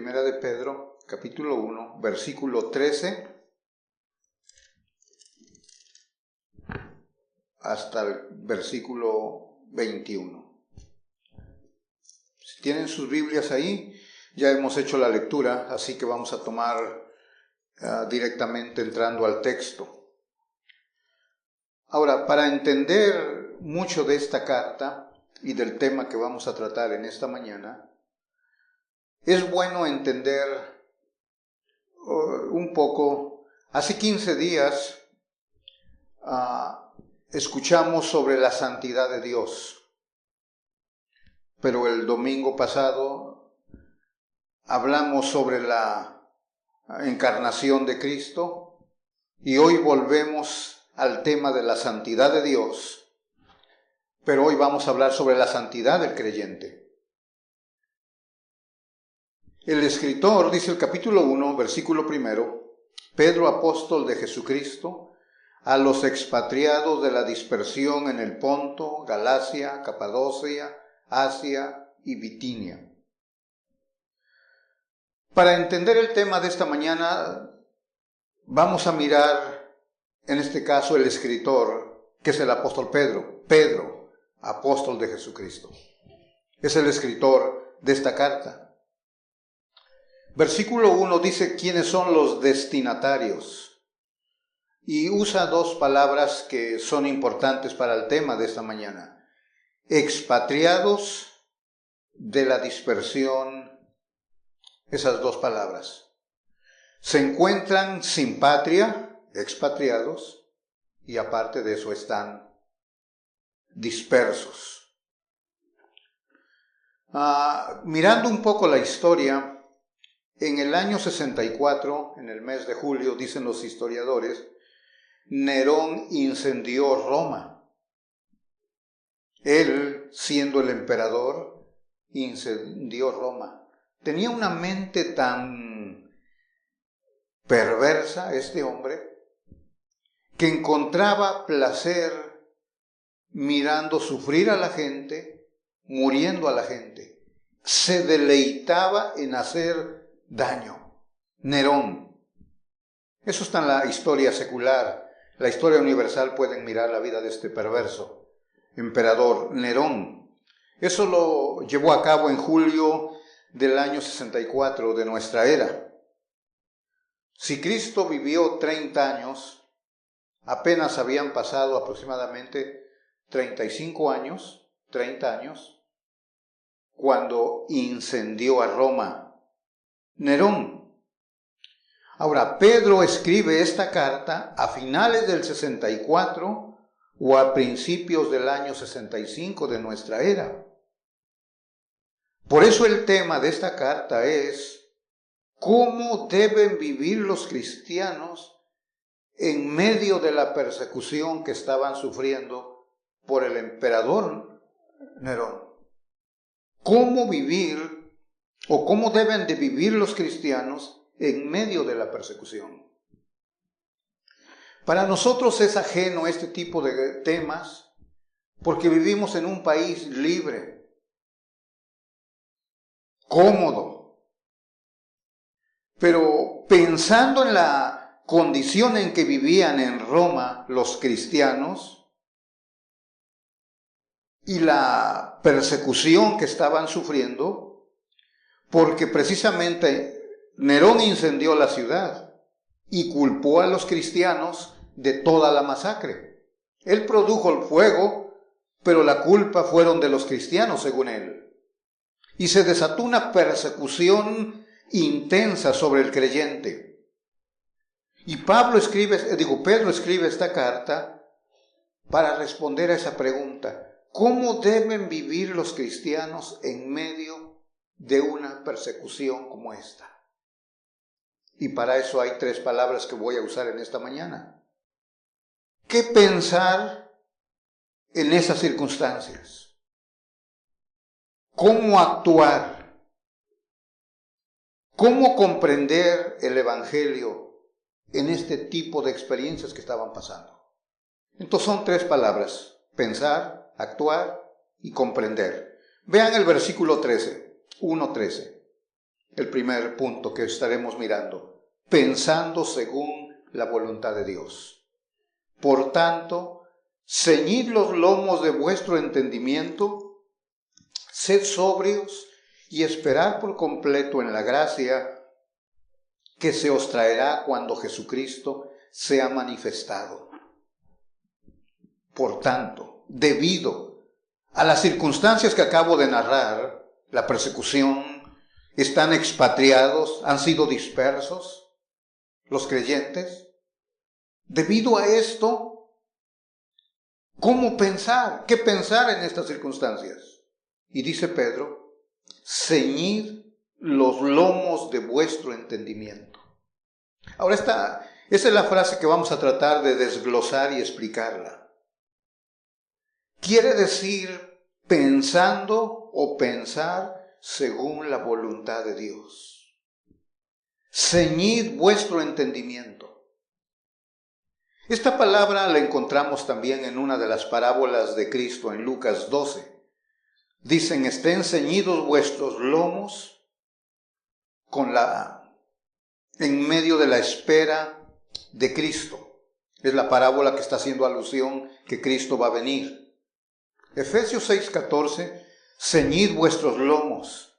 Primera de Pedro, capítulo 1, versículo 13 hasta el versículo 21. Si tienen sus Biblias ahí, ya hemos hecho la lectura, así que vamos a tomar directamente entrando al texto. Ahora, para entender mucho de esta carta y del tema que vamos a tratar en esta mañana, es bueno entender un poco. Hace 15 días escuchamos sobre la santidad de Dios, pero el domingo pasado hablamos sobre la encarnación de Cristo y hoy volvemos al tema de la santidad de Dios, pero hoy vamos a hablar sobre la santidad del creyente. El escritor dice el capítulo 1, versículo 1, Pedro, apóstol de Jesucristo, a los expatriados de la dispersión en el Ponto, Galacia, Capadocia, Asia y Bitinia. Para entender el tema de esta mañana, vamos a mirar, en este caso, el escritor, que es el apóstol Pedro. Pedro, apóstol de Jesucristo. Es el escritor de esta carta. Versículo 1 dice quiénes son los destinatarios. Y usa dos palabras que son importantes para el tema de esta mañana. Expatriados de la dispersión. Esas dos palabras. Se encuentran sin patria, expatriados, y aparte de eso están dispersos. Mirando un poco la historia, en el año 64, en el mes de julio, dicen los historiadores, Nerón incendió Roma. Él, siendo el emperador, incendió Roma. Tenía una mente tan perversa este hombre, que encontraba placer mirando sufrir a la gente, muriendo a la gente. Se deleitaba en hacer daño. Nerón. Eso está en la historia secular. La historia universal pueden mirar la vida de este perverso emperador Nerón. Eso lo llevó a cabo en julio del año 64 de nuestra era. Si Cristo vivió 30 años, apenas habían pasado aproximadamente 35 años, 30 años, cuando incendió a Roma Nerón. Ahora, Pedro escribe esta carta a finales del 64 o a principios del año 65 de nuestra era. Por eso el tema de esta carta es cómo deben vivir los cristianos en medio de la persecución que estaban sufriendo por el emperador Nerón. ¿Cómo vivir o cómo deben de vivir los cristianos en medio de la persecución? Para nosotros es ajeno este tipo de temas porque vivimos en un país libre, cómodo. Pero pensando en la condición en que vivían en Roma los cristianos y la persecución que estaban sufriendo, porque precisamente Nerón incendió la ciudad y culpó a los cristianos de toda la masacre. Él produjo el fuego, pero la culpa fueron de los cristianos, según él. Y se desató una persecución intensa sobre el creyente. Y Pedro escribe esta carta para responder a esa pregunta. ¿Cómo deben vivir los cristianos en medio de una persecución como esta? Y para eso hay 3 palabras que voy a usar en esta mañana. ¿Qué pensar en esas circunstancias? ¿Cómo actuar? ¿Cómo comprender el Evangelio en este tipo de experiencias que estaban pasando? Entonces son 3 palabras: pensar, actuar y comprender. Vean el versículo 13, 1:13. el primer punto que estaremos mirando. Pensando según la voluntad de Dios. Por tanto, ceñid los lomos de vuestro entendimiento, sed sobrios y esperad por completo en la gracia que se os traerá cuando Jesucristo sea manifestado. Por tanto, debido a las circunstancias que acabo de narrar, la persecución, están expatriados, han sido dispersos los creyentes. Debido a esto, ¿cómo pensar? ¿Qué pensar en estas circunstancias? Y dice Pedro, ceñid los lomos de vuestro entendimiento. Ahora esa es la frase que vamos a tratar de desglosar y explicarla. Quiere decir pensando o pensar según la voluntad de Dios. Ceñid vuestro entendimiento. Esta palabra la encontramos también en una de las parábolas de Cristo en Lucas 12. Dicen, estén ceñidos vuestros lomos en medio de la espera de Cristo. Es la parábola que está haciendo alusión que Cristo va a venir. Efesios 6:14, ceñid vuestros lomos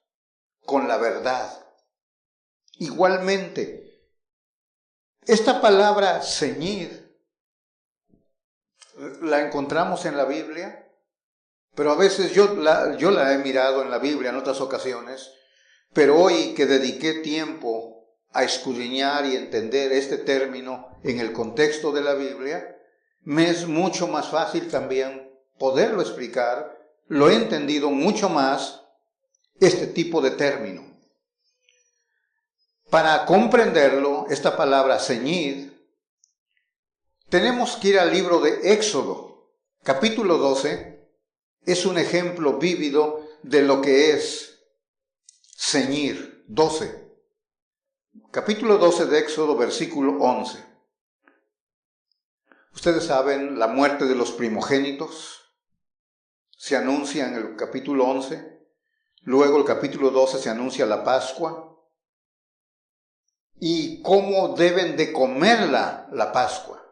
con la verdad. Igualmente, esta palabra ceñid la encontramos en la Biblia, pero a veces yo la he mirado en la Biblia en otras ocasiones, pero hoy que dediqué tiempo a escudriñar y entender este término en el contexto de la Biblia, me es mucho más fácil también poderlo explicar. Lo he entendido mucho más este tipo de término. Para comprenderlo, esta palabra ceñid, tenemos que ir al libro de Éxodo, capítulo 12, es un ejemplo vívido de lo que es ceñir. 12. Capítulo 12 de Éxodo, versículo 11. Ustedes saben, la muerte de los primogénitos se anuncia en el capítulo 11. Luego el capítulo 12 se anuncia la Pascua. Y cómo deben de comerla la Pascua.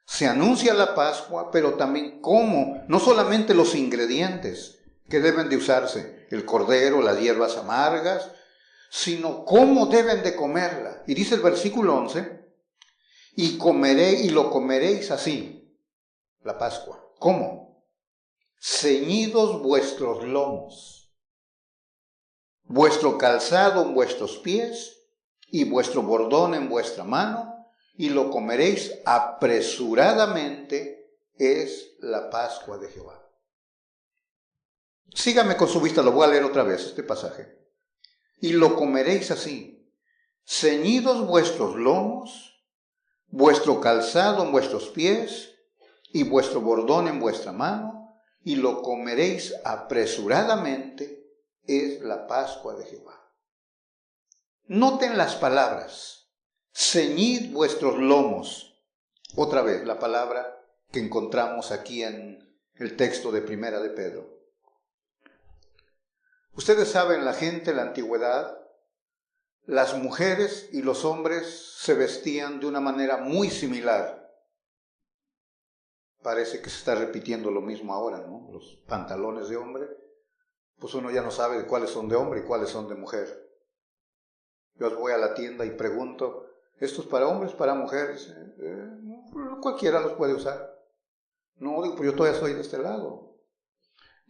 Se anuncia la Pascua, pero también cómo, no solamente los ingredientes que deben de usarse, el cordero, las hierbas amargas, sino cómo deben de comerla. Y dice el versículo 11, y lo comeréis así, la Pascua. ¿Cómo? Ceñidos vuestros lomos, vuestro calzado en vuestros pies y vuestro bordón en vuestra mano, y lo comeréis apresuradamente, es la Pascua de Jehová. Sígame con su vista, lo voy a leer otra vez, este pasaje. Y lo comeréis así, ceñidos vuestros lomos, vuestro calzado en vuestros pies y vuestro bordón en vuestra mano, y lo comeréis apresuradamente, es la Pascua de Jehová. Noten las palabras, ceñid vuestros lomos. Otra vez la palabra que encontramos aquí en el texto de Primera de Pedro. Ustedes saben, la gente en la antigüedad, las mujeres y los hombres se vestían de una manera muy similar. Parece que se está repitiendo lo mismo ahora, ¿no? Los pantalones de hombre, pues uno ya no sabe cuáles son de hombre y cuáles son de mujer. Yo voy a la tienda y pregunto, ¿esto es para hombres, para mujeres? Cualquiera los puede usar. No, digo, pues yo todavía soy de este lado.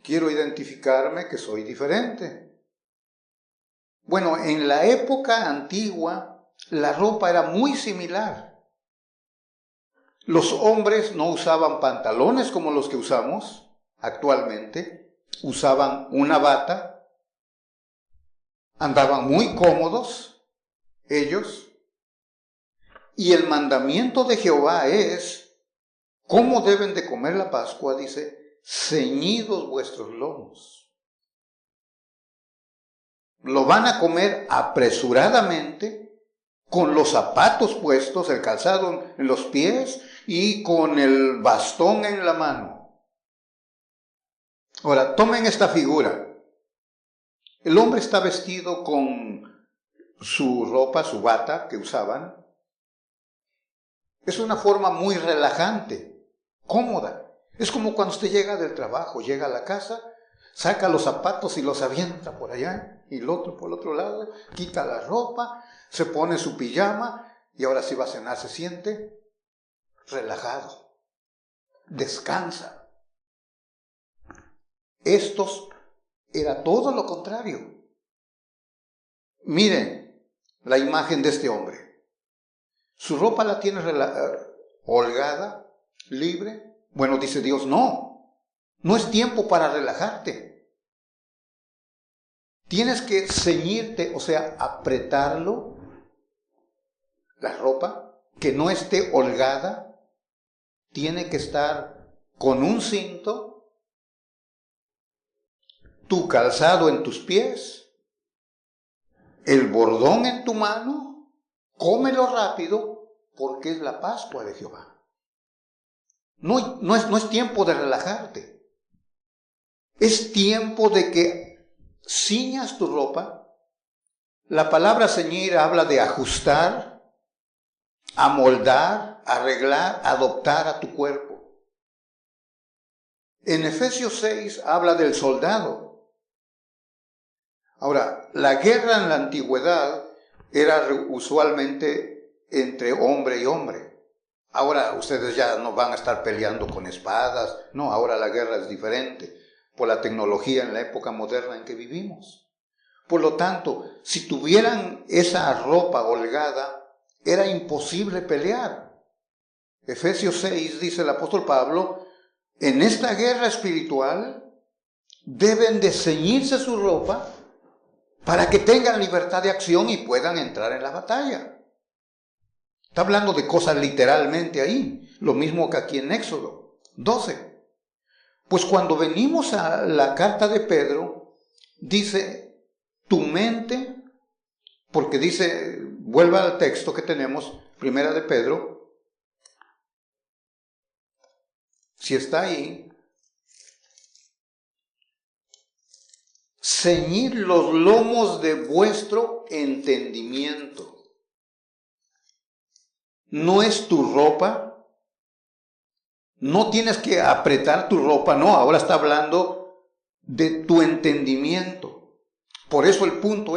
Quiero identificarme que soy diferente. Bueno, en la época antigua, la ropa era muy similar. Los hombres no usaban pantalones como los que usamos actualmente, usaban una bata, andaban muy cómodos ellos, y el mandamiento de Jehová es, ¿cómo deben de comer la Pascua? Dice, ceñidos vuestros lomos. Lo van a comer apresuradamente, con los zapatos puestos, el calzado en los pies y con el bastón en la mano. Ahora, tomen esta figura. El hombre está vestido con su ropa, su bata que usaban. Es una forma muy relajante, cómoda. Es como cuando usted llega del trabajo, llega a la casa, saca los zapatos y los avienta por allá y el otro por el otro lado, quita la ropa, se pone su pijama y ahora sí va a cenar, se siente relajado, descansa. Estos era todo lo contrario. Miren la imagen de este hombre. Su ropa la tiene holgada, libre. Bueno, dice Dios, no es tiempo para relajarte. Tienes que ceñirte, o sea, apretarlo, la ropa, que no esté holgada, tiene que estar con un cinto, tu calzado en tus pies, el bordón en tu mano, cómelo rápido, porque es la Pascua de Jehová. No es tiempo de relajarte. Es tiempo de que ciñas tu ropa. La palabra ceñir habla de ajustar, amoldar, arreglar, adoptar a tu cuerpo. En Efesios 6 habla del soldado. Ahora, la guerra en la antigüedad era usualmente entre hombre y hombre. Ahora ustedes ya no van a estar peleando con espadas. No, ahora la guerra es diferente por la tecnología en la época moderna en que vivimos. Por lo tanto, si tuvieran esa ropa holgada, era imposible pelear. Efesios 6 dice el apóstol Pablo, en esta guerra espiritual deben de ceñirse su ropa para que tengan libertad de acción y puedan entrar en la batalla. Está hablando de cosas literalmente ahí, lo mismo que aquí en Éxodo 12. Pues cuando venimos a la carta de Pedro, dice, tu mente, porque dice, vuelva al texto que tenemos, primera de Pedro, si está ahí, ceñid los lomos de vuestro entendimiento. No es tu ropa, no tienes que apretar tu ropa, no, ahora está hablando de tu entendimiento. Por eso el punto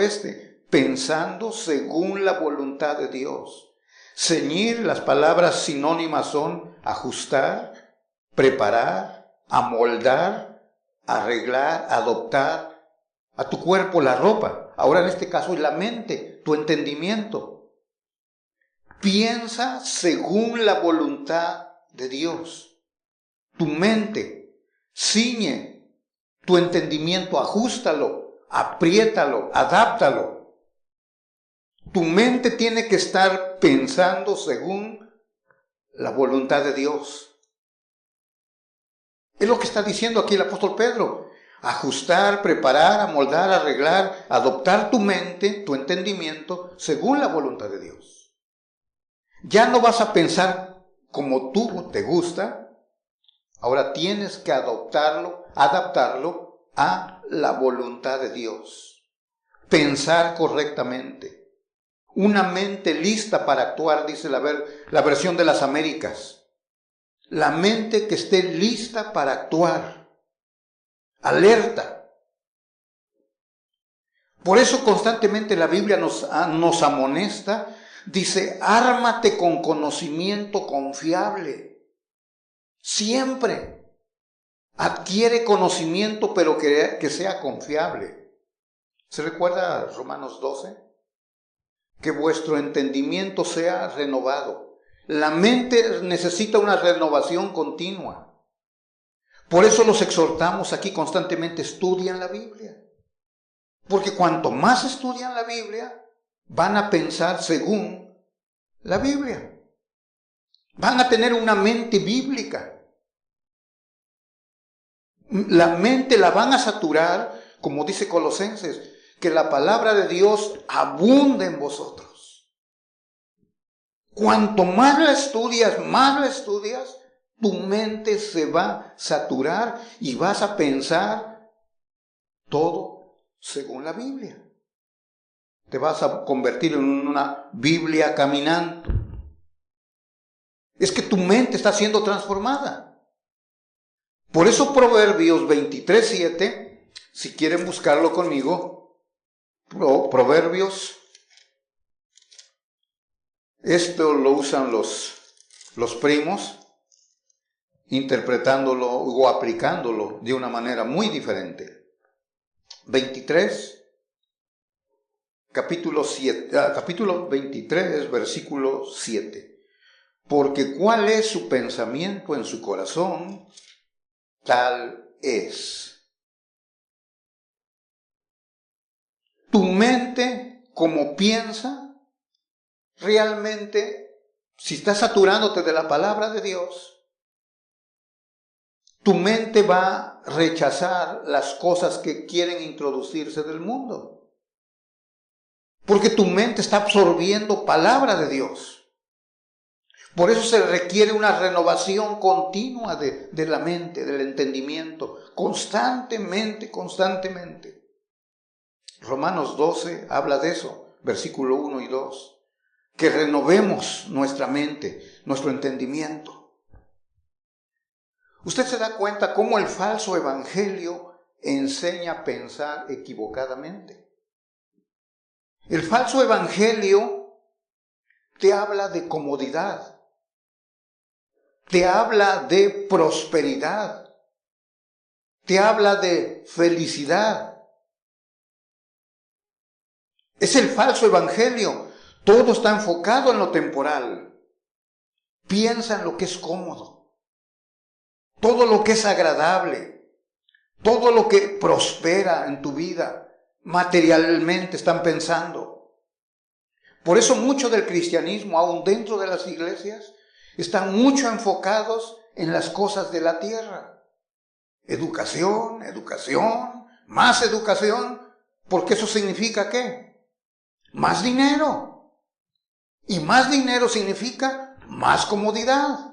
pensando según la voluntad de Dios. Ceñir, las palabras sinónimas son ajustar, preparar, amoldar, arreglar, adoptar a tu cuerpo la ropa. Ahora en este caso es la mente, tu entendimiento. Piensa según la voluntad de Dios. Tu mente, ciñe tu entendimiento, ajústalo, apriétalo, adáptalo. Tu mente tiene que estar pensando según la voluntad de Dios. Es lo que está diciendo aquí el apóstol Pedro. Ajustar, preparar, amoldar, arreglar, adoptar tu mente, tu entendimiento, según la voluntad de Dios. Ya no vas a pensar como tú te gusta, ahora tienes que adaptarlo a la voluntad de Dios. Pensar correctamente. Una mente lista para actuar, dice la versión de las Américas. La mente que esté lista para actuar. Alerta. Por eso constantemente la Biblia nos amonesta, dice, ármate con conocimiento confiable. Siempre. Adquiere conocimiento, pero que sea confiable. ¿Se recuerda Romanos 12? Que vuestro entendimiento sea renovado. La mente necesita una renovación continua. Por eso los exhortamos aquí constantemente, estudian la Biblia. Porque cuanto más estudian la Biblia, van a pensar según la Biblia. Van a tener una mente bíblica. La mente la van a saturar, como dice Colosenses, que la palabra de Dios abunde en vosotros. Cuanto más la estudias, tu mente se va a saturar y vas a pensar todo según la Biblia. te vas a convertir en una Biblia caminando. Es que tu mente está siendo transformada. Por eso Proverbios 23:7, si quieren buscarlo conmigo, Proverbios, esto lo usan los primos, interpretándolo o aplicándolo de una manera muy diferente. 23, capítulo 23, versículo 7. Porque cuál es su pensamiento en su corazón, tal es. Tu mente, como piensa, realmente, si estás saturándote de la palabra de Dios, tu mente va a rechazar las cosas que quieren introducirse del mundo. Porque tu mente está absorbiendo palabra de Dios. Por eso se requiere una renovación continua de la mente, del entendimiento, constantemente. Romanos 12 habla de eso, versículo 1 y 2. Que renovemos nuestra mente, nuestro entendimiento. Usted se da cuenta cómo el falso evangelio enseña a pensar equivocadamente. El falso evangelio te habla de comodidad, te habla de prosperidad, te habla de felicidad. Es el falso evangelio. Todo está enfocado en lo temporal. Piensa en lo que es cómodo. Todo lo que es agradable, todo lo que prospera en tu vida, materialmente están pensando. Por eso mucho del cristianismo, aún dentro de las iglesias, están mucho enfocados en las cosas de la tierra. Educación, más educación, porque eso significa ¿qué? Más dinero. Y más dinero significa más comodidad.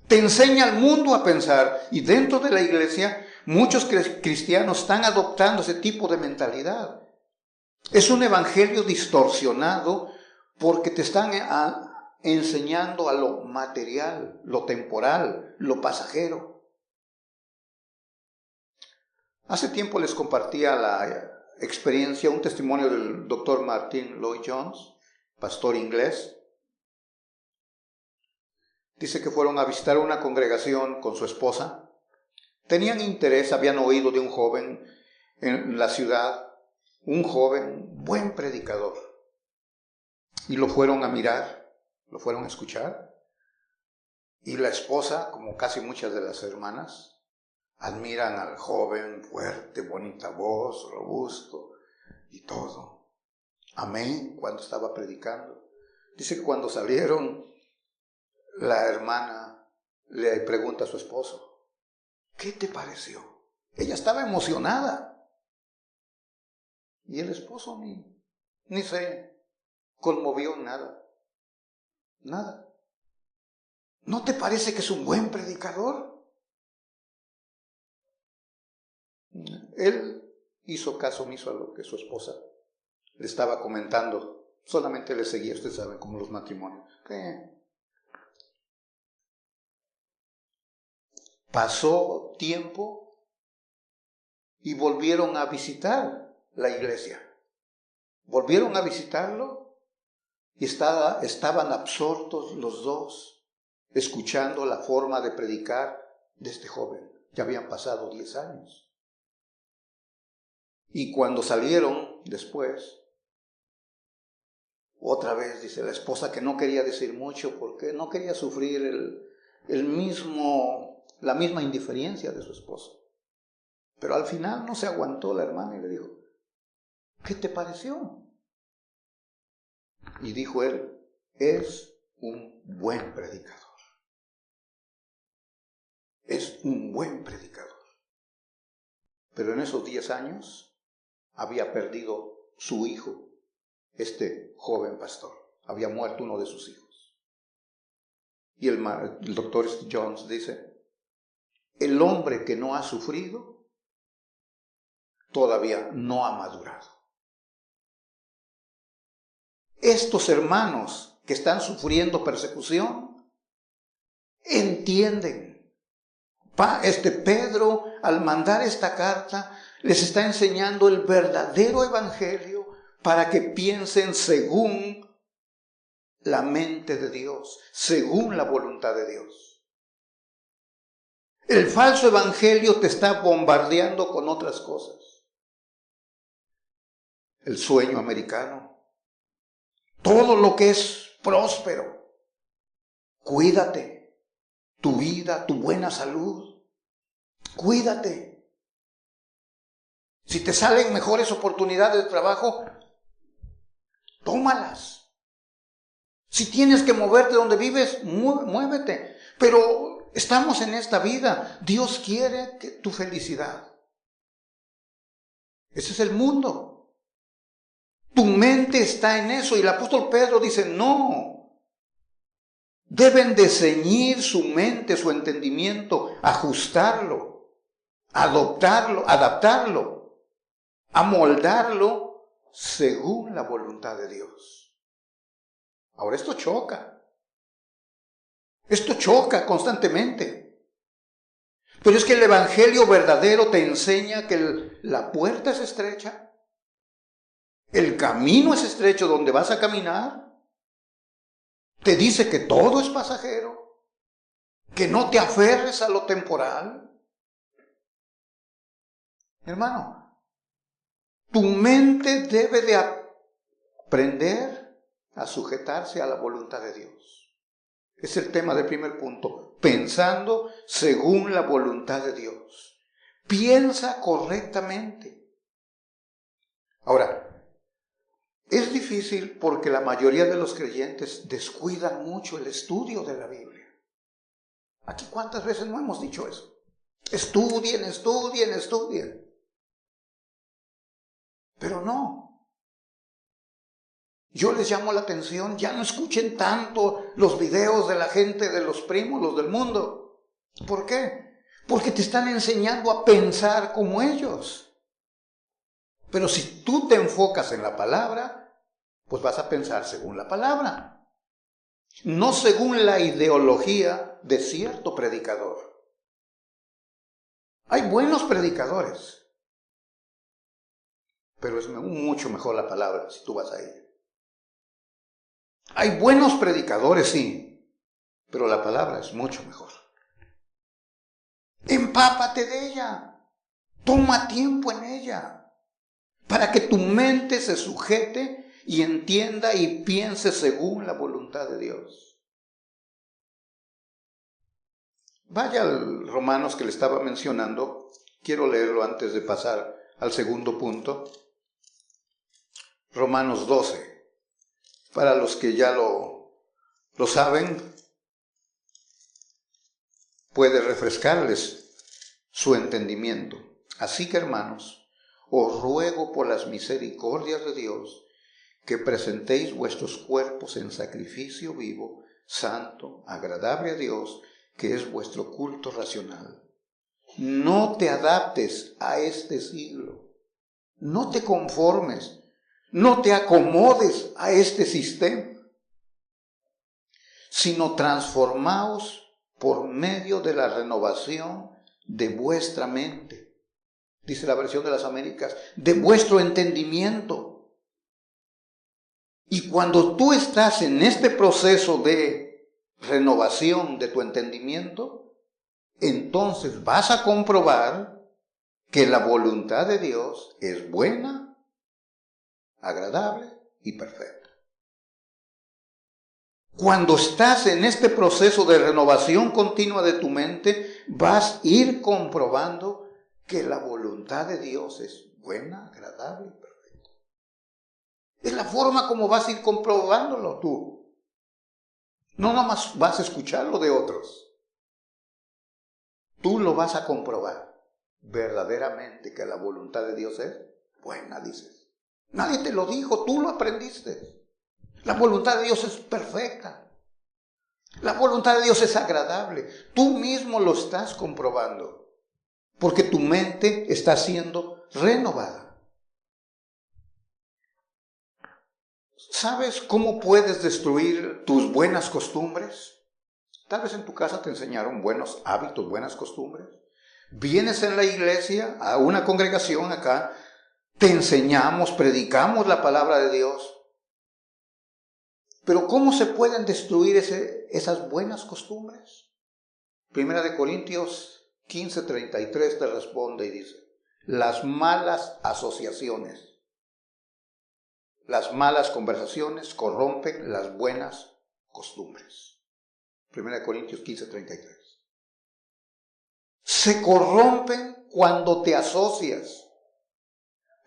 Te enseña al mundo a pensar, y dentro de la iglesia muchos cristianos están adoptando ese tipo de mentalidad. Es un evangelio distorsionado porque te están enseñando a lo material, lo temporal, lo pasajero. Hace tiempo les compartía la experiencia, un testimonio del Dr. Martin Lloyd-Jones, pastor inglés. Dice que fueron a visitar una congregación con su esposa. Tenían interés, habían oído de un joven en la ciudad, un joven buen predicador. Y lo fueron a mirar, lo fueron a escuchar. Y la esposa, como casi muchas de las hermanas, admiran al joven, fuerte, bonita voz, robusto y todo. Amén, cuando estaba predicando. Dice que cuando salieron, la hermana le pregunta a su esposo, ¿qué te pareció? Ella estaba emocionada. Y el esposo ni se conmovió nada. Nada. ¿No te parece que es un buen predicador? Él hizo caso omiso a lo que su esposa le estaba comentando. Solamente le seguía, usted sabe, como los matrimonios. ¿Qué? Pasó tiempo y volvieron a visitar la iglesia. Volvieron a visitarlo y estaban absortos los dos, escuchando la forma de predicar de este joven. Ya habían pasado 10 años. Y cuando salieron después, otra vez, dice la esposa, que no quería decir mucho porque no quería sufrir la misma indiferencia de su esposo. Pero al final no se aguantó la hermana y le dijo, ¿qué te pareció? Y dijo él, es un buen predicador. Es un buen predicador. Pero en esos 10 años había perdido su hijo, este joven pastor. Había muerto uno de sus hijos. Y el doctor Jones dice, el hombre que no ha sufrido todavía no ha madurado. estos hermanos que están sufriendo persecución entienden. Pedro, al mandar esta carta, les está enseñando el verdadero evangelio para que piensen según la mente de Dios, según la voluntad de Dios. El falso evangelio te está bombardeando con otras cosas. El sueño americano, todo lo que es próspero. Cuídate, tu vida, tu buena salud. Cuídate. Si te salen mejores oportunidades de trabajo, tómalas. Si tienes que moverte donde vives, muévete. Pero estamos en esta vida. Dios quiere tu felicidad. Ese es el mundo. Tu mente está en eso. Y el apóstol Pedro dice, no. Deben de ceñir su mente, su entendimiento, ajustarlo, adaptarlo, amoldarlo según la voluntad de Dios. Ahora esto choca. Esto choca constantemente. Pero es que el evangelio verdadero te enseña que la puerta es estrecha. El camino es estrecho donde vas a caminar. Te dice que todo es pasajero, que no te aferres a lo temporal. Hermano, tu mente debe de aprender a sujetarse a la voluntad de Dios. Es el tema del primer punto, pensando según la voluntad de Dios. Piensa correctamente. Ahora, es difícil porque la mayoría de los creyentes descuidan mucho el estudio de la Biblia. Aquí cuántas veces no hemos dicho eso. Estudien. Pero no. Yo les llamo la atención, ya no escuchen tanto los videos de la gente, de los primos, los del mundo. ¿Por qué? Porque te están enseñando a pensar como ellos. Pero si tú te enfocas en la palabra, pues vas a pensar según la palabra, no según la ideología de cierto predicador. Hay buenos predicadores, pero es mucho mejor la palabra si tú vas a ella. Hay buenos predicadores, sí, pero la palabra es mucho mejor. Empápate de ella, toma tiempo en ella, para que tu mente se sujete y entienda y piense según la voluntad de Dios. Vaya al Romanos que le estaba mencionando. Quiero leerlo antes de pasar al segundo punto. Romanos 12. Para los que ya lo saben, puede refrescarles su entendimiento. Así que, hermanos, os ruego por las misericordias de Dios que presentéis vuestros cuerpos en sacrificio vivo, santo, agradable a Dios, que es vuestro culto racional. No te adaptes a este siglo, no te conformes, no te acomodes a este sistema, sino transformaos por medio de la renovación de vuestra mente. Dice la versión de las Américas, de vuestro entendimiento. Y cuando tú estás en este proceso de renovación de tu entendimiento, entonces vas a comprobar que la voluntad de Dios es buena, agradable y perfecta. Cuando estás en este proceso de renovación continua de tu mente, vas a ir comprobando que la voluntad de Dios es buena, agradable y perfecta. Es la forma como vas a ir comprobándolo tú. No nomás vas a escucharlo de otros. Tú lo vas a comprobar verdaderamente que la voluntad de Dios es buena, dices. Nadie te lo dijo, tú lo aprendiste. La voluntad de Dios es perfecta. La voluntad de Dios es agradable. Tú mismo lo estás comprobando. Porque tu mente está siendo renovada. ¿Sabes cómo puedes destruir tus buenas costumbres? Tal vez en tu casa te enseñaron buenos hábitos, buenas costumbres. Vienes en la iglesia, a una congregación acá, te enseñamos, predicamos la palabra de Dios. Pero ¿cómo se pueden destruir esas buenas costumbres? Primera de Corintios 15:33 te responde y dice, las malas asociaciones, las malas conversaciones corrompen las buenas costumbres. Primera de Corintios 15:33. Se corrompen cuando te asocias.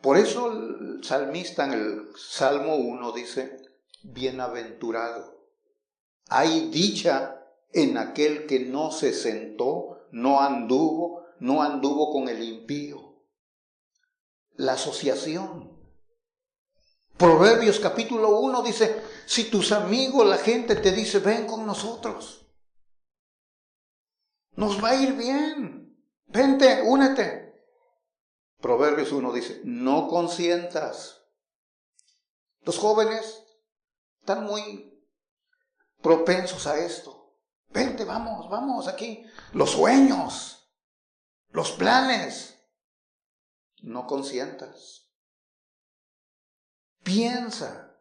Por eso el salmista en el Salmo 1 dice, bienaventurado. Hay dicha en aquel que no se sentó, no anduvo con el impío. La asociación. Proverbios capítulo 1 dice, si tus amigos, la gente te dice, ven con nosotros, nos va a ir bien, vente, únete. Proverbios 1 dice, no consientas. Los jóvenes están muy propensos a esto. Vente, vamos aquí. Los sueños, los planes. No consientas. Piensa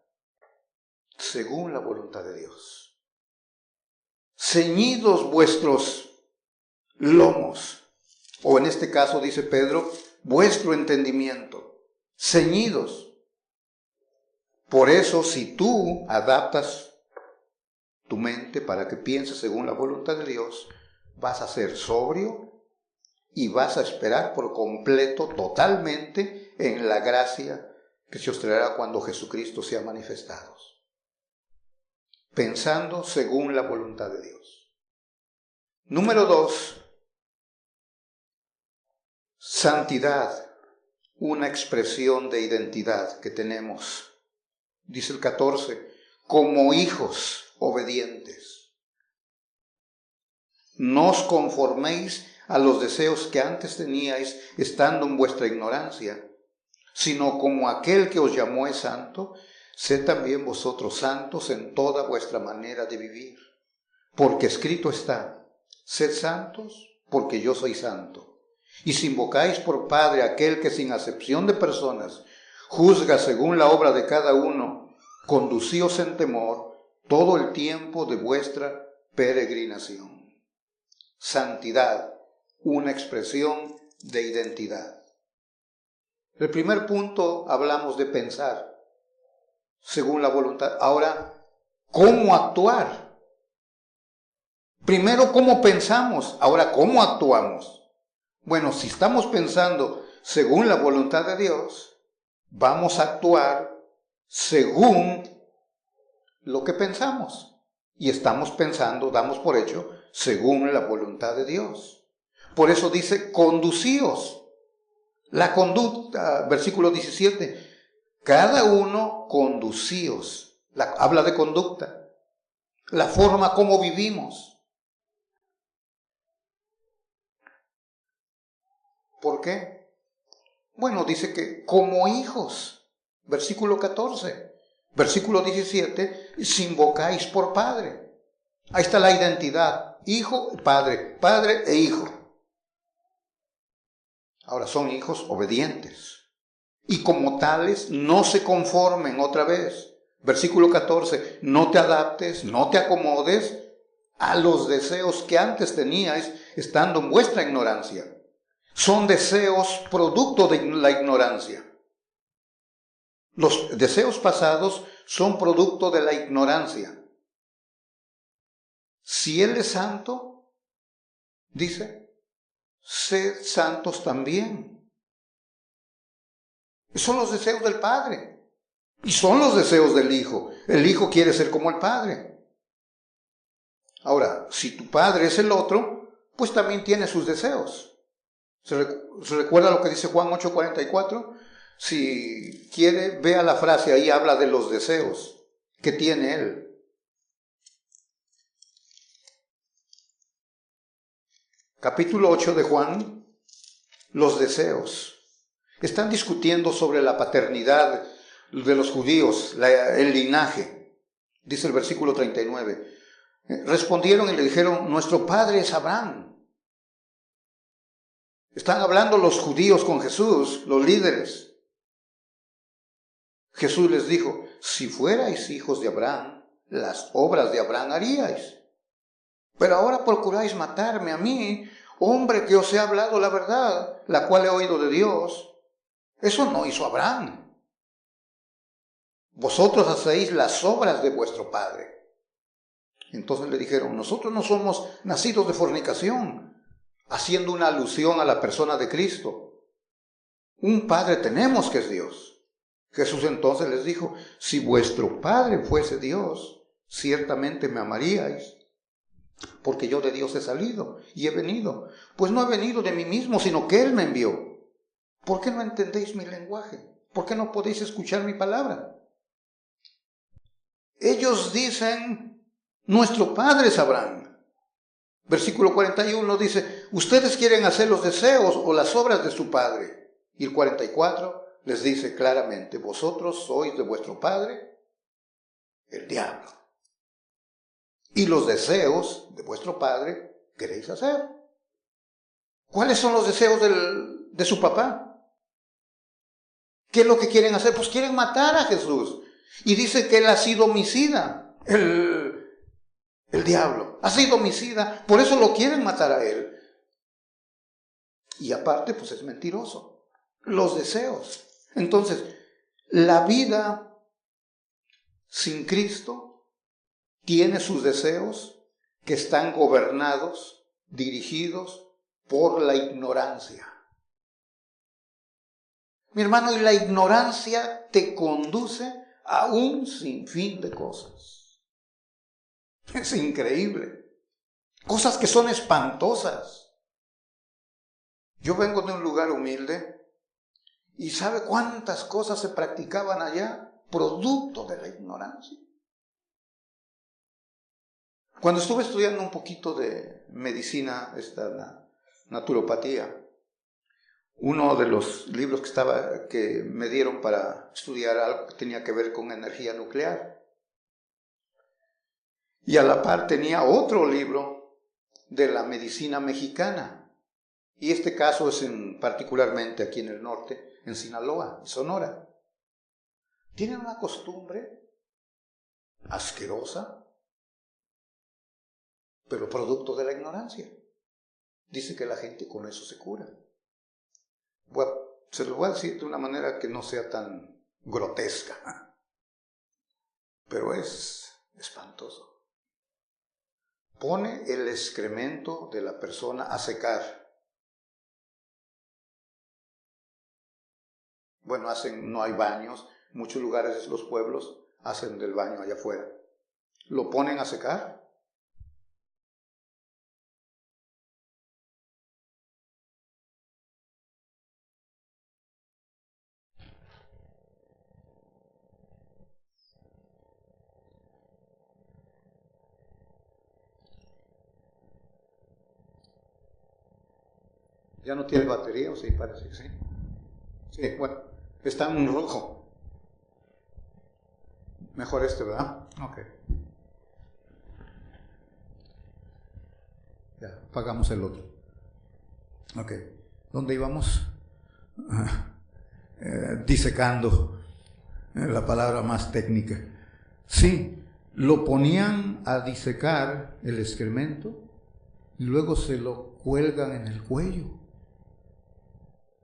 según la voluntad de Dios. Ceñidos vuestros lomos, o en este caso dice Pedro, vuestro entendimiento, ceñidos. Por eso, si tú adaptas tu mente para que pienses según la voluntad de Dios, vas a ser sobrio y vas a esperar por completo, totalmente, en la gracia que se os traerá cuando Jesucristo sea manifestado. Pensando según la voluntad de Dios. Número 2. Santidad, una expresión de identidad que tenemos. Dice el 14, como hijos obedientes. No os conforméis a los deseos que antes teníais estando en vuestra ignorancia, sino como aquel que os llamó es santo, sed también vosotros santos en toda vuestra manera de vivir. Porque escrito está, sed santos porque yo soy santo. Y si invocáis por Padre aquel que sin acepción de personas juzga según la obra de cada uno, conducíos en temor todo el tiempo de vuestra peregrinación. Santidad, una expresión de identidad. El primer punto hablamos de pensar según la voluntad. Ahora, ¿cómo actuar? Primero, ¿cómo pensamos? Ahora, ¿cómo actuamos? Bueno, si estamos pensando según la voluntad de Dios, vamos a actuar según lo que pensamos. Y estamos pensando, damos por hecho, según la voluntad de Dios. Por eso dice, conducíos. La conducta, versículo 17, cada uno conducíos. Habla de conducta. La forma como vivimos. ¿Por qué? Bueno, dice que como hijos, versículo 14, versículo 17, si invocáis por Padre. Ahí está la identidad, hijo, padre e hijo. Ahora son hijos obedientes. Y como tales, no se conformen otra vez. Versículo 14, no te adaptes, no te acomodes a los deseos que antes teníais estando en vuestra ignorancia. Son deseos producto de la ignorancia. Los deseos pasados son producto de la ignorancia. Si Él es santo, dice, sed santos también. Son los deseos del Padre. Y son los deseos del Hijo. El Hijo quiere ser como el Padre. Ahora, si tu Padre es el otro, pues también tiene sus deseos. ¿Se recuerda lo que dice Juan 8:44? Si quiere, vea la frase, ahí habla de los deseos que tiene Él. Capítulo 8 de Juan, los deseos. Están discutiendo sobre la paternidad de los judíos, el linaje. Dice el versículo 39. Respondieron y le dijeron, nuestro padre es Abraham. Están hablando los judíos con Jesús, los líderes. Jesús les dijo, si fuerais hijos de Abraham, las obras de Abraham haríais. Pero ahora procuráis matarme a mí, hombre que os he hablado la verdad, la cual he oído de Dios. Eso no hizo Abraham. Vosotros hacéis las obras de vuestro padre. Entonces le dijeron, nosotros no somos nacidos de fornicación, haciendo una alusión a la persona de Cristo. Un padre tenemos que es Dios. Jesús entonces les dijo, si vuestro padre fuese Dios, ciertamente me amaríais, porque yo de Dios he salido y he venido. Pues no he venido de mí mismo, sino que Él me envió. ¿Por qué no entendéis mi lenguaje? ¿Por qué no podéis escuchar mi palabra? Ellos dicen, nuestro padre es Abraham. Versículo 41 dice, ustedes quieren hacer los deseos o las obras de su padre. Y el 44 les dice claramente, vosotros sois de vuestro padre, el diablo. Y los deseos de vuestro padre queréis hacer. ¿Cuáles son los deseos de su papá? ¿Qué es lo que quieren hacer? Pues quieren matar a Jesús. Y dice que él ha sido homicida. El diablo ha sido homicida, por eso lo quieren matar a él. Y aparte, pues es mentiroso. Los deseos. Entonces, la vida sin Cristo tiene sus deseos que están gobernados, dirigidos por la ignorancia. Mi hermano, y la ignorancia te conduce a un sinfín de cosas. Es increíble. Cosas que son espantosas. Yo vengo de un lugar humilde y ¿sabe cuántas cosas se practicaban allá? Producto de la ignorancia. Cuando estuve estudiando un poquito de medicina, la naturopatía, uno de los libros que me dieron para estudiar algo que tenía que ver con energía nuclear. Y a la par tenía otro libro de la medicina mexicana. Y este caso es particularmente aquí en el norte, en Sinaloa, Sonora. Tienen una costumbre asquerosa, pero producto de la ignorancia. Dice que la gente con eso se cura. Bueno, se lo voy a decir de una manera que no sea tan grotesca, pero es espantoso. Pone el excremento de la persona a secar. Bueno, no hay baños, muchos lugares de los pueblos hacen del baño allá afuera. Lo ponen a secar. ¿Ya no tiene batería o sí? Parece que sí. Sí, bueno, está en rojo. Mejor ¿verdad? Ok. Ya, apagamos el otro. Ok. ¿Dónde íbamos? Disecando. La palabra más técnica. Sí, lo ponían a disecar el excremento y luego se lo cuelgan en el cuello.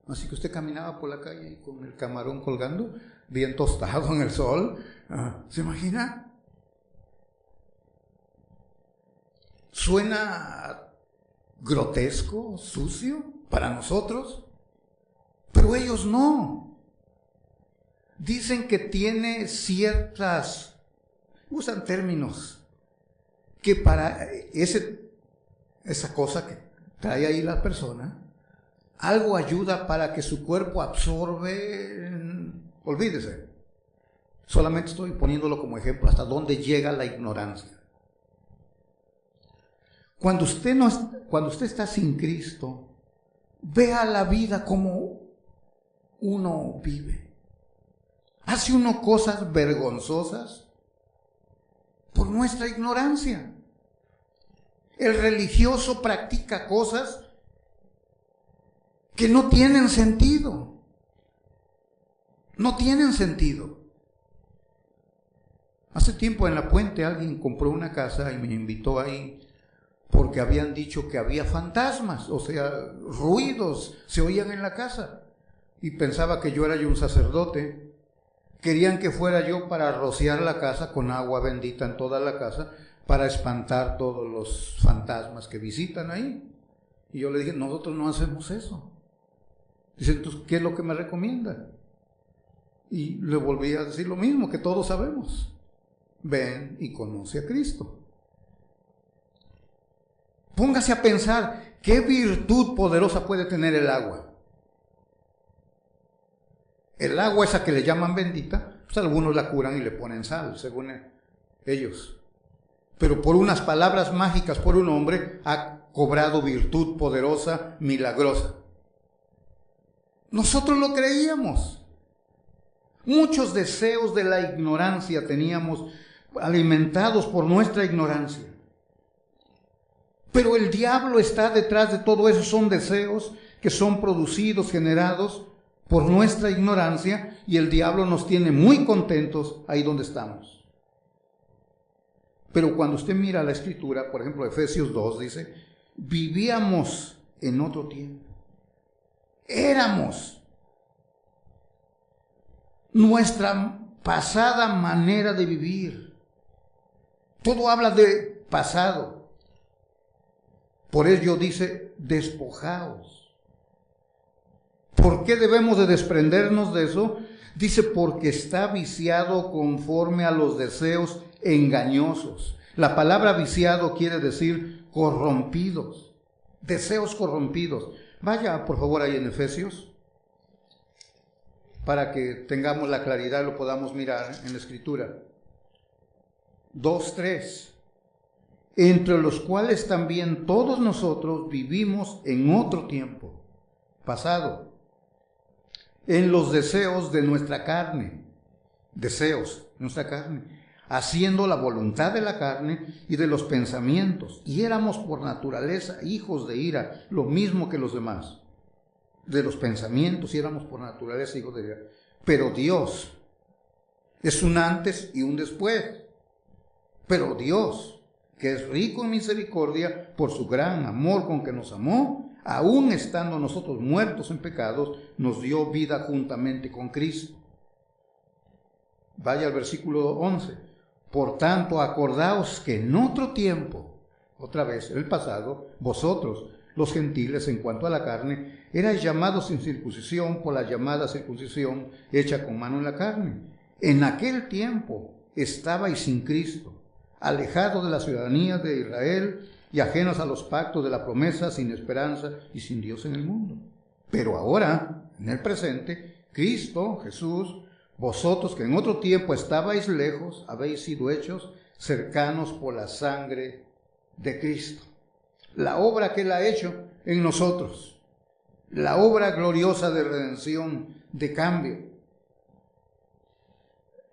Así que usted caminaba por la calle con el camarón colgando, bien tostado en el sol. ¿Se imagina? Suena grotesco, sucio para nosotros, pero ellos no. Dicen que tiene usan términos, que para esa cosa que trae ahí la persona, algo ayuda para que su cuerpo absorbe. Olvídese. Solamente estoy poniéndolo como ejemplo hasta dónde llega la ignorancia. Cuando usted está sin Cristo, vea la vida como uno vive. Hace uno cosas vergonzosas por nuestra ignorancia. El religioso practica cosas que no tienen sentido. No tienen sentido. Hace tiempo en La Puente alguien compró una casa y me invitó ahí porque habían dicho que había fantasmas, o sea, ruidos se oían en la casa. Y pensaba que yo era un sacerdote. Querían que fuera yo para rociar la casa con agua bendita en toda la casa para espantar todos los fantasmas que visitan ahí. Y yo le dije, nosotros no hacemos eso. Dice, entonces, ¿qué es lo que me recomienda? Y le volví a decir lo mismo que todos sabemos. Ven y conoce a Cristo. Póngase a pensar, ¿qué virtud poderosa puede tener el agua? El agua esa que le llaman bendita, pues algunos la curan y le ponen sal, según ellos. Pero por unas palabras mágicas, por un hombre, ha cobrado virtud poderosa, milagrosa. Nosotros lo creíamos. Muchos deseos de la ignorancia teníamos, alimentados por nuestra ignorancia. Pero el diablo está detrás de todo eso. Son deseos que son producidos, generados por nuestra ignorancia, y el diablo nos tiene muy contentos ahí donde estamos. Pero cuando usted mira la Escritura, por ejemplo, Efesios 2 dice, vivíamos en otro tiempo. Éramos. Nuestra pasada manera de vivir. Todo habla de pasado. Por ello dice, despojaos. ¿Por qué debemos de desprendernos de eso? Dice, porque está viciado conforme a los deseos engañosos. La palabra viciado quiere decir corrompidos, deseos corrompidos. Vaya, por favor, ahí en Efesios, para que tengamos la claridad y lo podamos mirar en la Escritura. 2:3. Entre los cuales también todos nosotros vivimos en otro tiempo, pasado, en los deseos de nuestra carne, haciendo la voluntad de la carne y de los pensamientos, y éramos por naturaleza hijos de ira, lo mismo que los demás. De los pensamientos, y éramos por naturaleza hijos de ira. Pero Dios es un antes y un después. Pero Dios, que es rico en misericordia, por su gran amor con que nos amó, aun estando nosotros muertos en pecados, nos dio vida juntamente con Cristo. Vaya al versículo 11. Por tanto, acordaos que en otro tiempo, otra vez, el pasado, vosotros, los gentiles, en cuanto a la carne, erais llamados sin circuncisión por la llamada circuncisión hecha con mano en la carne. En aquel tiempo estabais sin Cristo, alejados de la ciudadanía de Israel y ajenos a los pactos de la promesa, sin esperanza y sin Dios en el mundo. Pero ahora, en el presente, Cristo, Jesús, vosotros que en otro tiempo estabais lejos, habéis sido hechos cercanos por la sangre de Cristo. La obra que Él ha hecho en nosotros, la obra gloriosa de redención, de cambio.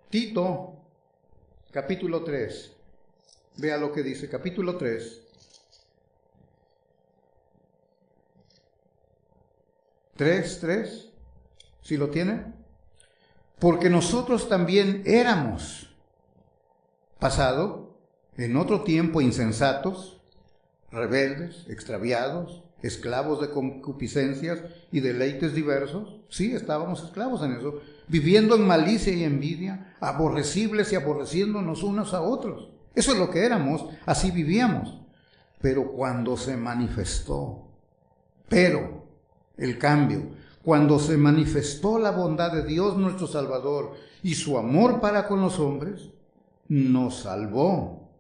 Tito, capítulo 3. Vea lo que dice, capítulo 3. 3:3, ¿sí lo tiene? Porque nosotros también éramos, pasado, en otro tiempo insensatos, rebeldes, extraviados, esclavos de concupiscencias y deleites diversos. Sí, estábamos esclavos en eso, viviendo en malicia y envidia, aborrecibles y aborreciéndonos unos a otros. Eso es lo que éramos, así vivíamos. Pero cuando se manifestó, el cambio, cuando se manifestó la bondad de Dios nuestro Salvador y su amor para con los hombres, nos salvó,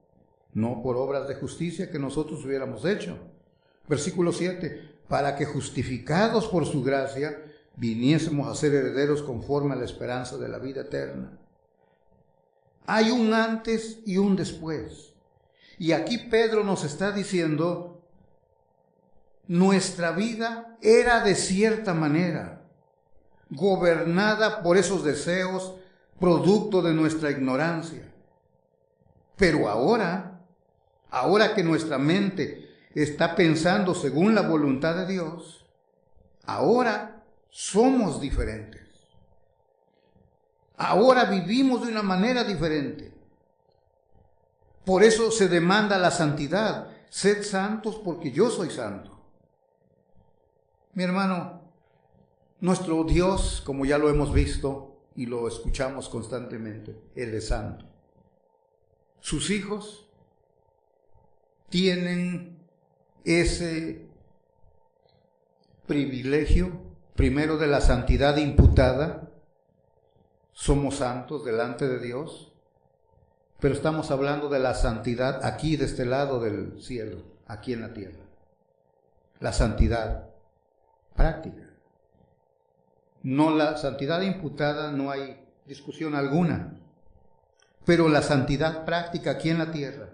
no por obras de justicia que nosotros hubiéramos hecho. Versículo 7, para que justificados por su gracia, viniésemos a ser herederos conforme a la esperanza de la vida eterna. Hay un antes y un después. Y aquí Pedro nos está diciendo, nuestra vida era de cierta manera, gobernada por esos deseos producto de nuestra ignorancia. Pero ahora que nuestra mente está pensando según la voluntad de Dios, ahora somos diferentes. Ahora vivimos de una manera diferente. Por eso se demanda la santidad. Sed santos porque yo soy santo. Mi hermano, nuestro Dios, como ya lo hemos visto y lo escuchamos constantemente, Él es santo. Sus hijos tienen ese privilegio, primero de la santidad imputada. Somos santos delante de Dios, pero estamos hablando de la santidad aquí de este lado del cielo, aquí en la tierra. La santidad práctica. No, la santidad imputada no hay discusión alguna, pero la santidad práctica aquí en la tierra.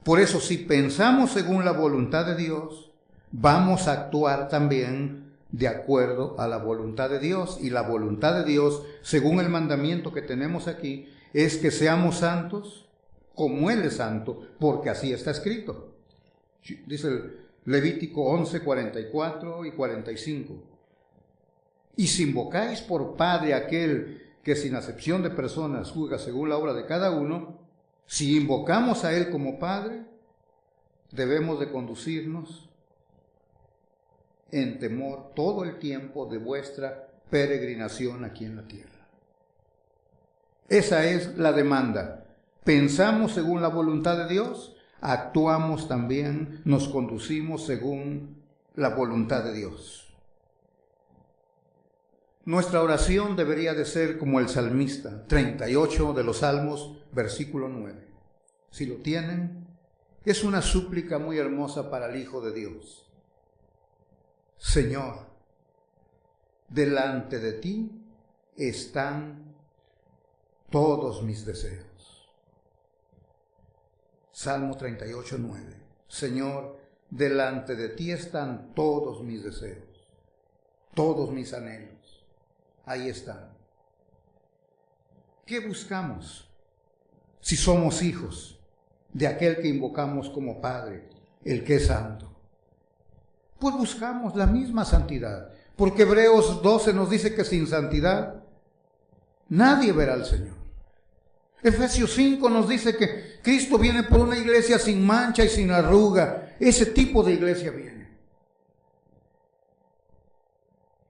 Por eso, si pensamos según la voluntad de Dios, vamos a actuar también de acuerdo a la voluntad de Dios. Y la voluntad de Dios, según el mandamiento que tenemos aquí, es que seamos santos como Él es santo, porque así está escrito. Dice el Levítico 11, 44 y 45. Y si invocáis por Padre aquel que sin acepción de personas juzga según la obra de cada uno, si invocamos a Él como Padre, debemos de conducirnos en temor todo el tiempo de vuestra peregrinación aquí en la tierra. Esa es la demanda. Pensamos según la voluntad de Dios, actuamos también, nos conducimos según la voluntad de Dios. Nuestra oración debería de ser como el salmista, 38 de los Salmos, versículo 9. Si lo tienen, es una súplica muy hermosa para el Hijo de Dios. Señor, delante de ti están todos mis deseos. Salmo 38, 9. Señor, delante de ti están todos mis deseos, todos mis anhelos. Ahí están. ¿Qué buscamos si somos hijos de aquel que invocamos como Padre, el que es santo? Pues buscamos la misma santidad, porque Hebreos 12 nos dice que sin santidad nadie verá al Señor. Efesios 5 nos dice que Cristo viene por una iglesia sin mancha y sin arruga. Ese tipo de iglesia viene.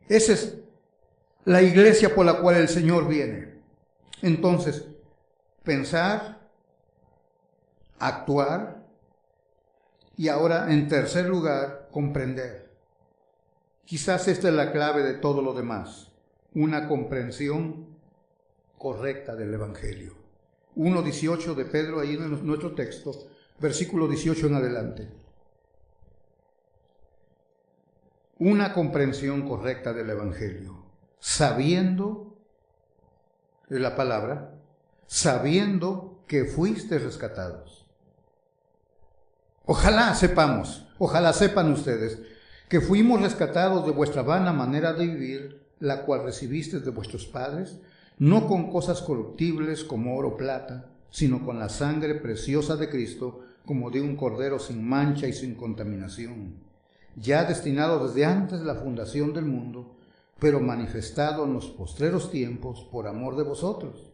Esa es la iglesia por la cual el Señor viene. Entonces, pensar, actuar y ahora, en tercer lugar, comprender. Quizás esta es la clave de todo lo demás. Una comprensión correcta del Evangelio. 1:18 de Pedro, ahí en nuestro texto, versículo 18 en adelante. Una comprensión correcta del Evangelio. Sabiendo, es la palabra, sabiendo que fuiste rescatados. Ojalá sepan ustedes, que fuimos rescatados de vuestra vana manera de vivir, la cual recibisteis de vuestros padres, no con cosas corruptibles como oro o plata, sino con la sangre preciosa de Cristo, como de un cordero sin mancha y sin contaminación, ya destinado desde antes de la fundación del mundo, pero manifestado en los postreros tiempos por amor de vosotros,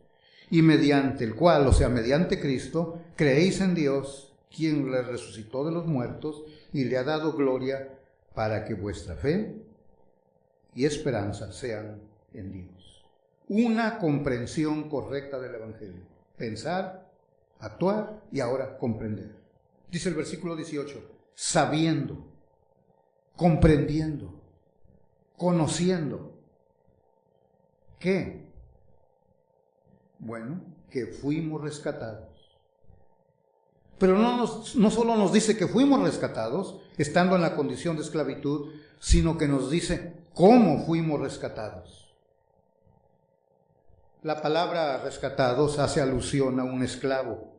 y mediante el cual, o sea, mediante Cristo, creéis en Dios, quien le resucitó de los muertos y le ha dado gloria, para que vuestra fe y esperanza sean en Dios. Una comprensión correcta del Evangelio. Pensar, actuar y ahora comprender. Dice el versículo 18, sabiendo, comprendiendo, conociendo. ¿Qué? Bueno, que fuimos rescatados. Pero no solo nos dice que fuimos rescatados, estando en la condición de esclavitud, sino que nos dice cómo fuimos rescatados. La palabra rescatados hace alusión a un esclavo.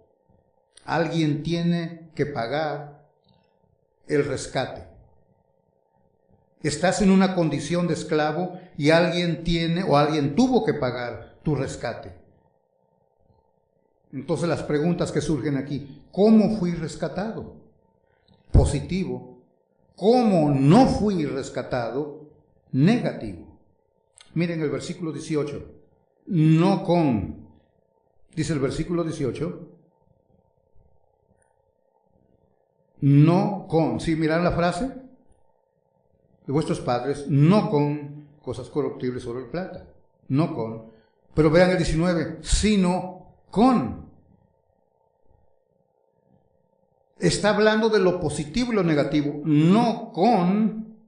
Alguien tiene que pagar el rescate. Estás en una condición de esclavo y alguien tuvo que pagar tu rescate. Entonces las preguntas que surgen aquí: ¿cómo fui rescatado? Positivo. ¿Cómo no fui rescatado? Negativo. Miren el versículo 18. No con, dice el versículo 18. No con, ¿sí miran la frase? De vuestros padres, no con cosas corruptibles, oro y plata. No con. Pero vean el 19, sino con. Está hablando de lo positivo y lo negativo. No con,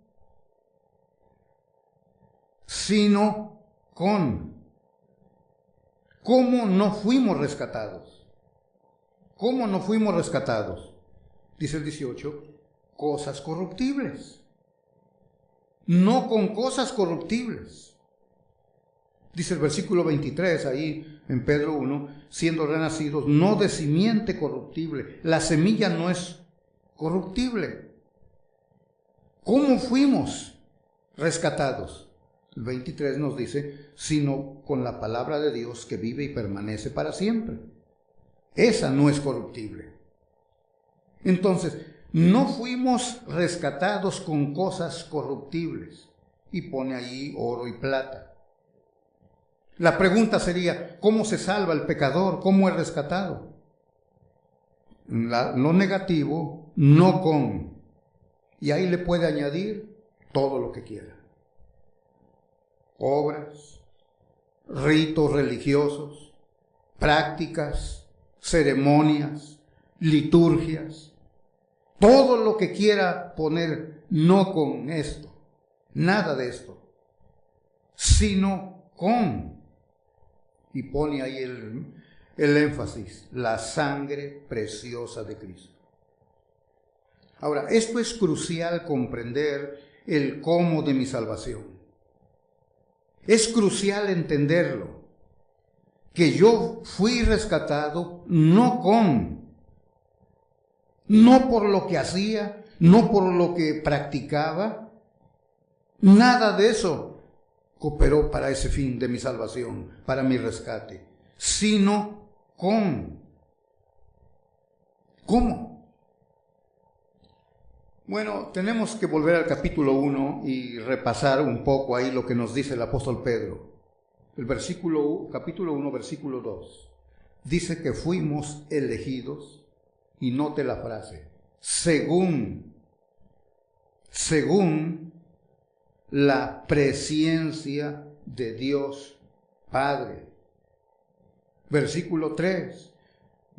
sino con. ¿Cómo no fuimos rescatados? ¿Cómo no fuimos rescatados? Dice el 18, cosas corruptibles. No con cosas corruptibles. Dice el versículo 23, ahí en Pedro 1, siendo renacidos, no de simiente corruptible. La semilla no es corruptible. ¿Cómo fuimos rescatados? El 23 nos dice, sino con la palabra de Dios que vive y permanece para siempre. Esa no es corruptible. Entonces, no fuimos rescatados con cosas corruptibles. Y pone ahí oro y plata. La pregunta sería, ¿cómo se salva el pecador? ¿Cómo es rescatado? Lo negativo, no con. Y ahí le puede añadir todo lo que quiera. Obras, ritos religiosos, prácticas, ceremonias, liturgias. Todo lo que quiera poner, no con esto. Nada de esto. Sino con. Y pone ahí el énfasis, la sangre preciosa de Cristo. Ahora, esto es crucial comprender el cómo de mi salvación. Es crucial entenderlo, que yo fui rescatado no por lo que hacía, no por lo que practicaba, nada de eso cooperó para ese fin de mi salvación, para mi rescate, sino con. ¿Cómo? Bueno, tenemos que volver al capítulo 1 y repasar un poco ahí lo que nos dice el apóstol Pedro. El capítulo 1, versículo 2. Dice que fuimos elegidos, y note la frase, según la presciencia de Dios Padre. Versículo 3.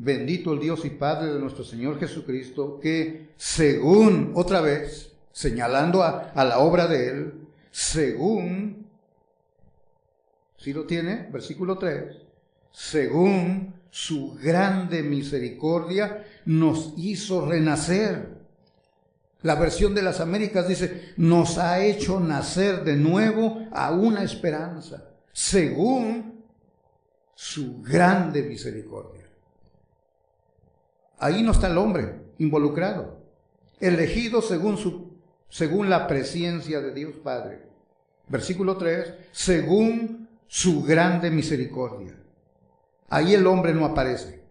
Bendito el Dios y Padre de nuestro Señor Jesucristo, que según, otra vez, señalando a la obra de Él, según, ¿sí lo tiene? Versículo 3. Según su grande misericordia, nos hizo renacer. La versión de las Américas dice, nos ha hecho nacer de nuevo a una esperanza, según su grande misericordia. Ahí no está el hombre involucrado, elegido según la presciencia de Dios Padre. Versículo 3, según su grande misericordia. Ahí el hombre no aparece.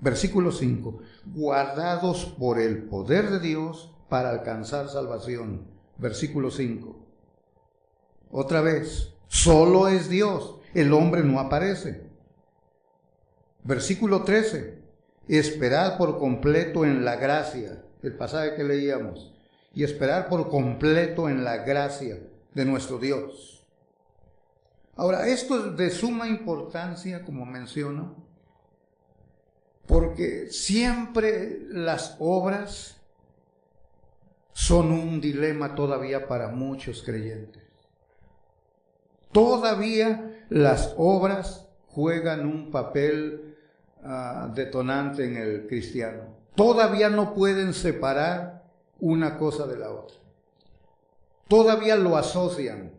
Versículo 5, guardados por el poder de Dios para alcanzar salvación. Versículo 5. Otra vez, solo es Dios, el hombre no aparece. Versículo 13, esperad por completo en la gracia, el pasaje que leíamos, y esperar por completo en la gracia de nuestro Dios. Ahora, esto es de suma importancia, como menciono, porque siempre las obras son un dilema todavía para muchos creyentes. Todavía las obras juegan un papel detonante en el cristiano. Todavía no pueden separar una cosa de la otra. Todavía lo asocian,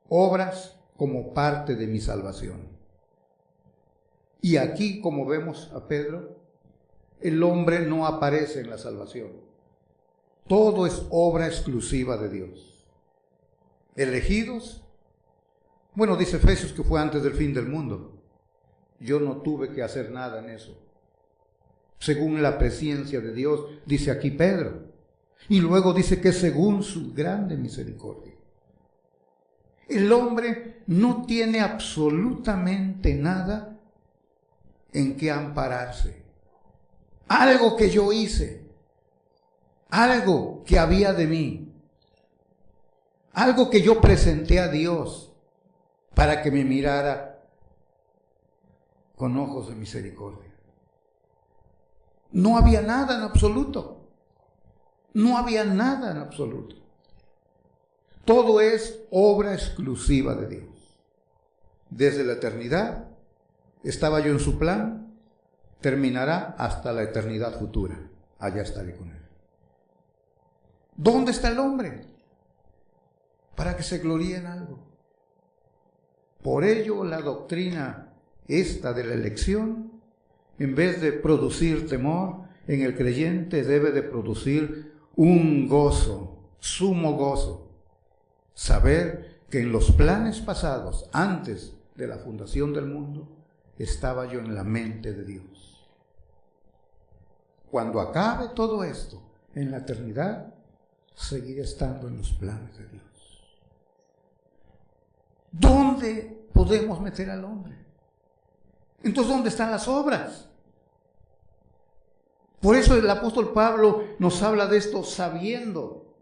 obras como parte de mi salvación. Y aquí, como vemos a Pedro, el hombre no aparece en la salvación. Todo es obra exclusiva de Dios. Elegidos, bueno, dice Efesios que fue antes del fin del mundo. yo no tuve que hacer nada en eso. Según la presencia de Dios, dice aquí Pedro. Y luego dice que según su grande misericordia. El hombre no tiene absolutamente nada en que ampararse. Algo que yo hice, algo que había de mí, algo que yo presenté a Dios para que me mirara con ojos de misericordia. No había nada en absoluto. No había nada en absoluto. Todo es obra exclusiva de Dios. Desde la eternidad estaba yo en su plan, terminará hasta la eternidad futura. Allá estaré con él. ¿Dónde está el hombre? Para que se gloríe en algo. Por ello la doctrina esta de la elección, en vez de producir temor en el creyente, debe de producir un gozo, sumo gozo. Saber que en los planes pasados, antes de la fundación del mundo, estaba yo en la mente de Dios. Cuando acabe todo esto, en la eternidad, seguiré estando en los planes de Dios. ¿Dónde podemos meter al hombre? Entonces, ¿dónde están las obras? Por eso el apóstol Pablo nos habla de esto sabiendo.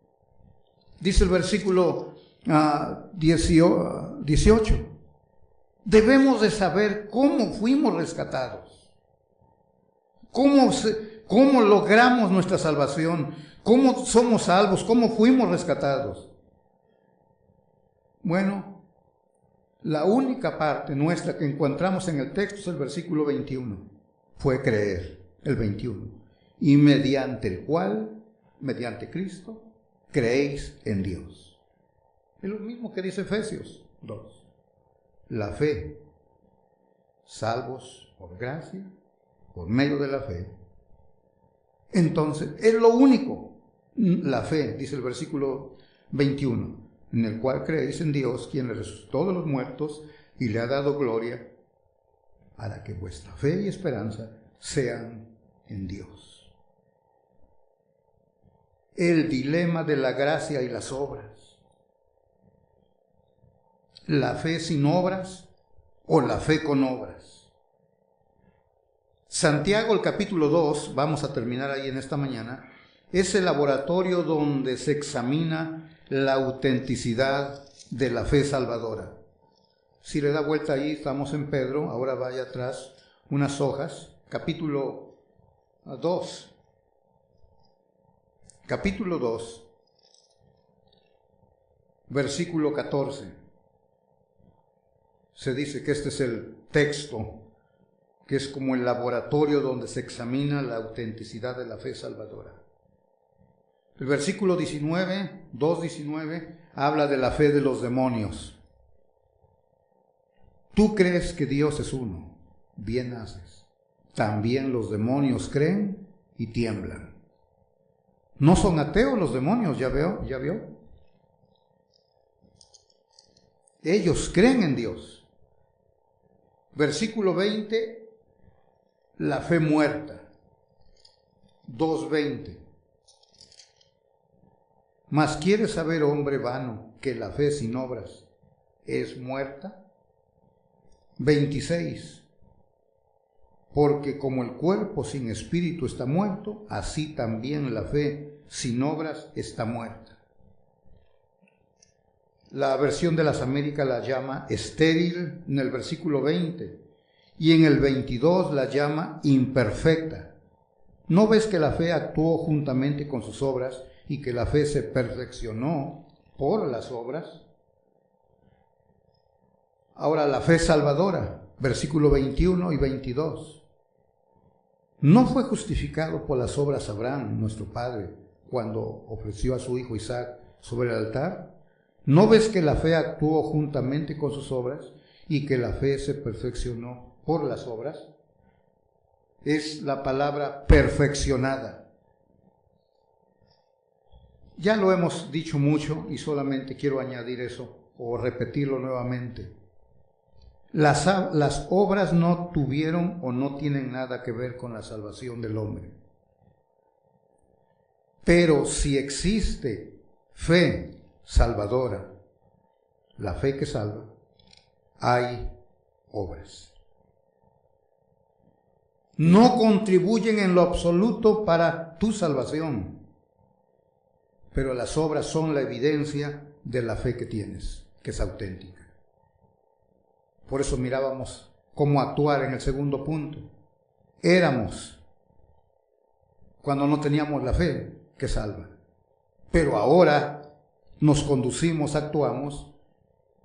Dice el versículo 18. Debemos de saber cómo fuimos rescatados. Cómo logramos nuestra salvación. Cómo somos salvos. Cómo fuimos rescatados. Bueno, la única parte nuestra que encontramos en el texto es el versículo 21. Fue creer, el 21. Y mediante el cual, mediante Cristo, creéis en Dios. Es lo mismo que dice Efesios 2. La fe, salvos por gracia, por medio de la fe. Entonces, es lo único. La fe, dice el versículo 21, en el cual creéis en Dios, quien le resucitó de los muertos y le ha dado gloria, para que vuestra fe y esperanza sean en Dios. El dilema de la gracia y las obras. La fe sin obras o la fe con obras. Santiago, el capítulo 2, vamos a terminar ahí en esta mañana, es el laboratorio donde se examina la autenticidad de la fe salvadora. Si le da vuelta ahí, estamos en Pedro, ahora vaya atrás unas hojas, capítulo 2. Capítulo 2, versículo 14. Se dice que este es el texto, que es como el laboratorio donde se examina la autenticidad de la fe salvadora. El versículo 19, 2:19, habla de la fe de los demonios. Tú crees que Dios es uno, bien haces. También los demonios creen y tiemblan. No son ateos los demonios, ¿ya vio? Ellos creen en Dios. Versículo 20, la fe muerta. 2:20. Mas ¿quieres saber, hombre vano, que la fe sin obras es muerta? 26. Porque como el cuerpo sin espíritu está muerto, así también la fe sin obras está muerta. La versión de las Américas la llama estéril en el versículo 20 y en el 22 la llama imperfecta. ¿No ves que la fe actuó juntamente con sus obras y que la fe se perfeccionó por las obras? Ahora la fe salvadora, versículo 21 y 22. ¿No fue justificado por las obras Abraham, nuestro padre, cuando ofreció a su hijo Isaac sobre el altar? ¿No ves que la fe actuó juntamente con sus obras y que la fe se perfeccionó por las obras? Es la palabra perfeccionada. Ya lo hemos dicho mucho y solamente quiero añadir eso o repetirlo nuevamente. Las obras no tuvieron o no tienen nada que ver con la salvación del hombre. Pero si existe fe salvadora, la fe que salva, hay obras. No contribuyen en lo absoluto para tu salvación, pero las obras son la evidencia de la fe que tienes, que es auténtica. Por eso mirábamos cómo actuar en el segundo punto. Éramos cuando no teníamos la fe que salva, pero ahora nos conducimos, actuamos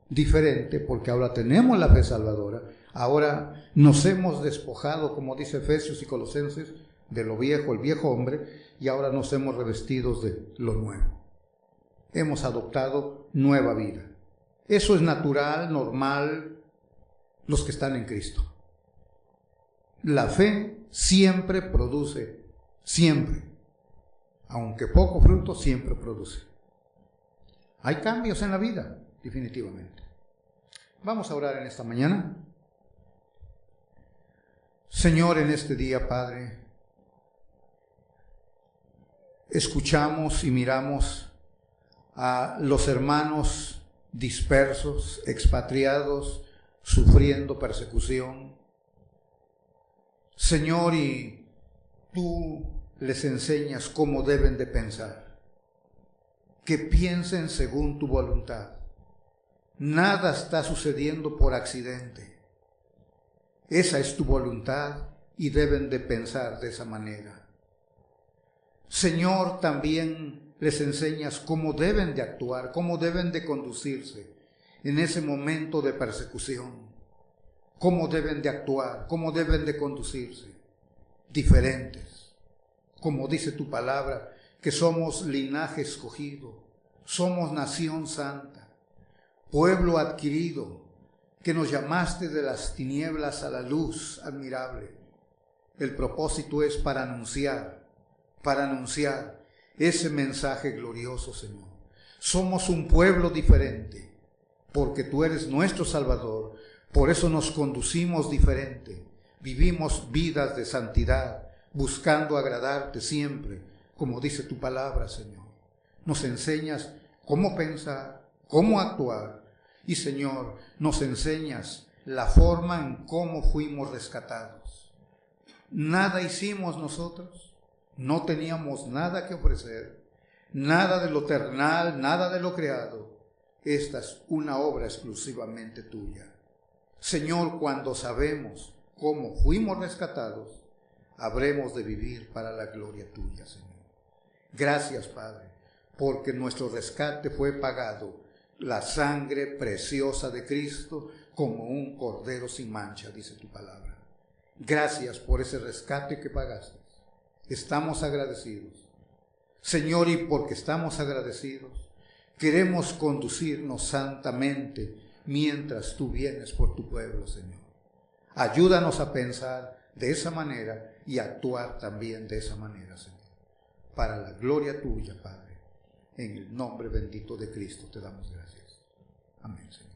diferente porque ahora tenemos la fe salvadora. Ahora nos hemos despojado, como dice Efesios y Colosenses, de lo viejo, el viejo hombre, y ahora nos hemos revestido de lo nuevo. Hemos adoptado nueva vida. Eso es natural, normal, los que están en Cristo. La fe siempre produce, siempre, aunque poco fruto, siempre produce. Hay cambios en la vida, definitivamente. Vamos a orar en esta mañana. Señor, en este día, Padre, escuchamos y miramos a los hermanos dispersos, expatriados, sufriendo persecución. Señor, y tú les enseñas cómo deben de pensar, que piensen según tu voluntad. Nada está sucediendo por accidente. Esa es tu voluntad y deben de pensar de esa manera. Señor, también les enseñas cómo deben de actuar, cómo deben de conducirse en ese momento de persecución, cómo deben de actuar, cómo deben de conducirse, diferentes. Como dice tu palabra, que somos linaje escogido, somos nación santa, pueblo adquirido, que nos llamaste de las tinieblas a la luz admirable. El propósito es para anunciar ese mensaje glorioso, Señor. Somos un pueblo diferente, porque tú eres nuestro Salvador. Por eso nos conducimos diferente. Vivimos vidas de santidad, buscando agradarte siempre, como dice tu palabra, Señor. Nos enseñas cómo pensar, cómo actuar. Y, Señor, nos enseñas la forma en cómo fuimos rescatados. Nada hicimos nosotros. No teníamos nada que ofrecer. Nada de lo terrenal, nada de lo creado. Esta es una obra exclusivamente tuya. Señor, cuando sabemos cómo fuimos rescatados, habremos de vivir para la gloria tuya, Señor. Gracias, Padre, porque nuestro rescate fue pagado. La sangre preciosa de Cristo como un cordero sin mancha, dice tu palabra. Gracias por ese rescate que pagaste. Estamos agradecidos. Señor, y porque estamos agradecidos, queremos conducirnos santamente mientras tú vienes por tu pueblo, Señor. Ayúdanos a pensar de esa manera y actuar también de esa manera, Señor. Para la gloria tuya, Padre. En el nombre bendito de Cristo te damos gracias. Amén, Señor.